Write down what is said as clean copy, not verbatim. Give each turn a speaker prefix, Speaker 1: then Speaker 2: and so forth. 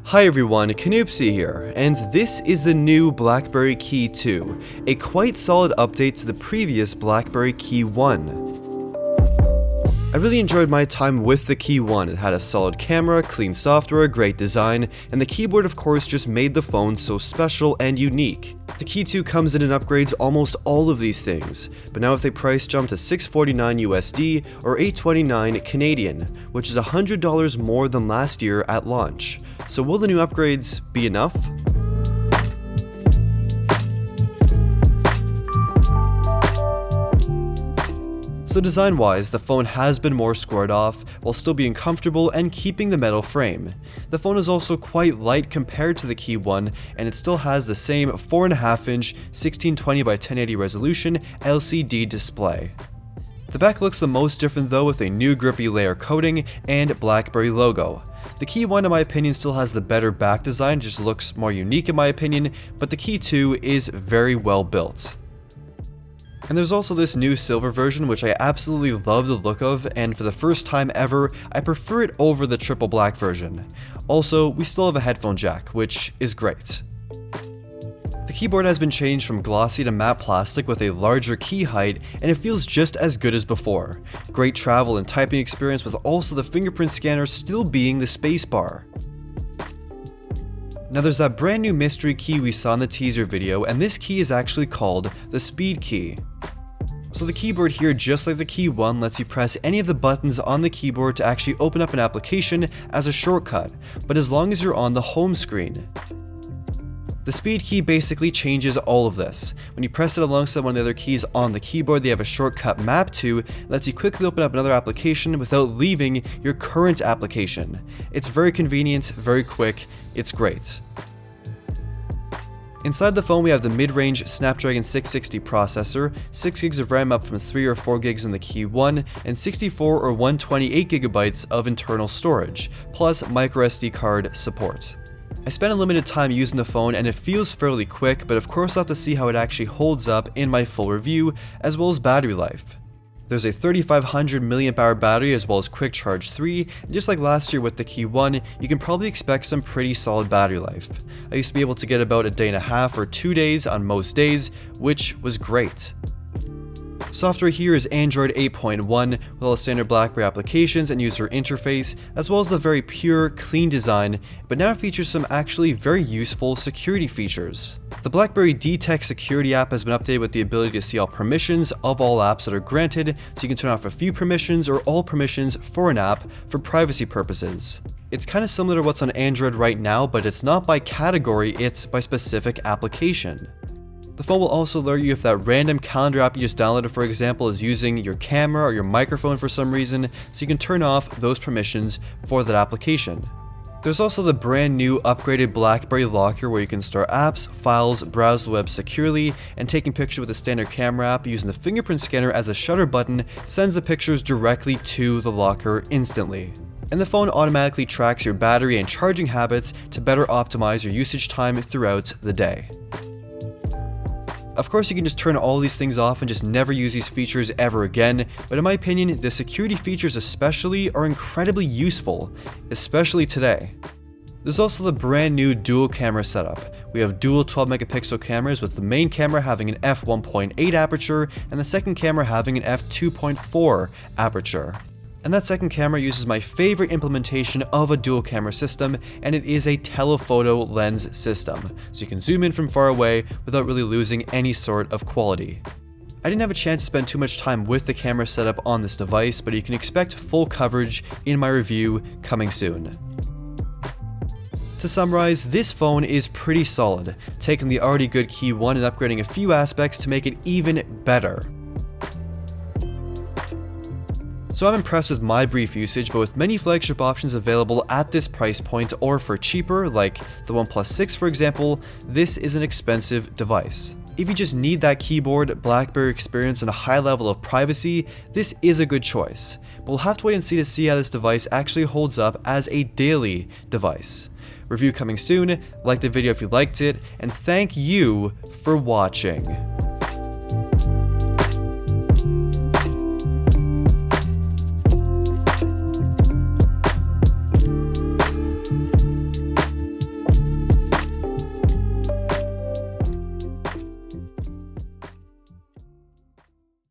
Speaker 1: Hi everyone, Canoopsy here, and this is the new BlackBerry KEY2, a quite solid update to the previous BlackBerry KEY1. I really enjoyed my time with the KEY1. It had a solid camera, clean software, great design, and the keyboard of course just made the phone so special and unique. The KEY2 comes in and upgrades almost all of these things, but now with a price jump to $649 USD or $829 Canadian, which is $100 more than last year at launch. So will the new upgrades be enough? So design-wise, the phone has been more squared off, while still being comfortable and keeping the metal frame. The phone is also quite light compared to the KEY1, and it still has the same 4.5-inch 1620 by 1080 resolution LCD display. The back looks the most different though, with a new grippy layer coating and BlackBerry logo. The KEY1 in my opinion still has the better back design, just looks more unique in my opinion, but the KEY2 is very well built. And there's also this new silver version which I absolutely love the look of, and for the first time ever, I prefer it over the triple black version. Also, we still have a headphone jack, which is great. The keyboard has been changed from glossy to matte plastic with a larger key height, and it feels just as good as before. Great travel and typing experience, with also the fingerprint scanner still being the spacebar. Now there's that brand new mystery key we saw in the teaser video, and this key is actually called the speed key. So the keyboard here, just like the KEY1, lets you press any of the buttons on the keyboard to actually open up an application as a shortcut, but as long as you're on the home screen. The speed key basically changes all of this. When you press it alongside one of the other keys on the keyboard, they have a shortcut map to, lets you quickly open up another application without leaving your current application. It's very convenient, very quick, it's great. Inside the phone we have the mid-range Snapdragon 660 processor, 6 gigs of RAM up from 3 or 4 gigs in the KEY1, and 64 or 128 gigabytes of internal storage, plus microSD card support. I spent a limited time using the phone and it feels fairly quick, but of course I'll have to see how it actually holds up in my full review, as well as battery life. There's a 3500 mAh battery as well as Quick Charge 3, and just like last year with the KEY1, you can probably expect some pretty solid battery life. I used to be able to get about a day and a half or 2 days on most days, which was great. Software here is Android 8.1 with all the standard BlackBerry applications and user interface, as well as the very pure, clean design, but now features some actually very useful security features. The BlackBerry Detect security app has been updated with the ability to see all permissions of all apps that are granted, so you can turn off a few permissions or all permissions for an app for privacy purposes. It's kind of similar to what's on Android right now, but it's not by category, it's by specific application. The phone will also alert you if that random calendar app you just downloaded, for example, is using your camera or your microphone for some reason, so you can turn off those permissions for that application. There's also the brand new upgraded Blackberry Lock here, where you can store apps, files, browse the web securely, and taking pictures with a standard camera app using the fingerprint scanner as a shutter button sends the pictures directly to the locker instantly. And the phone automatically tracks your battery and charging habits to better optimize your usage time throughout the day. Of course, you can just turn all these things off and just never use these features ever again, but in my opinion, the security features especially are incredibly useful, especially today. There's also the brand new dual camera setup. We have dual 12 megapixel cameras, with the main camera having an f1.8 aperture and the second camera having an f2.4 aperture. And that second camera uses my favorite implementation of a dual camera system, and it is a telephoto lens system, so you can zoom in from far away without really losing any sort of quality. I didn't have a chance to spend too much time with the camera setup on this device, but you can expect full coverage in my review coming soon. To summarize, this phone is pretty solid, taking the already good KEY1 and upgrading a few aspects to make it even better. So I'm impressed with my brief usage, but with many flagship options available at this price point or for cheaper, like the OnePlus 6 for example, this is an expensive device. If you just need that keyboard, BlackBerry experience, and a high level of privacy, this is a good choice. But we'll have to wait and see how this device actually holds up as a daily device. Review coming soon, like the video if you liked it, and thank you for watching.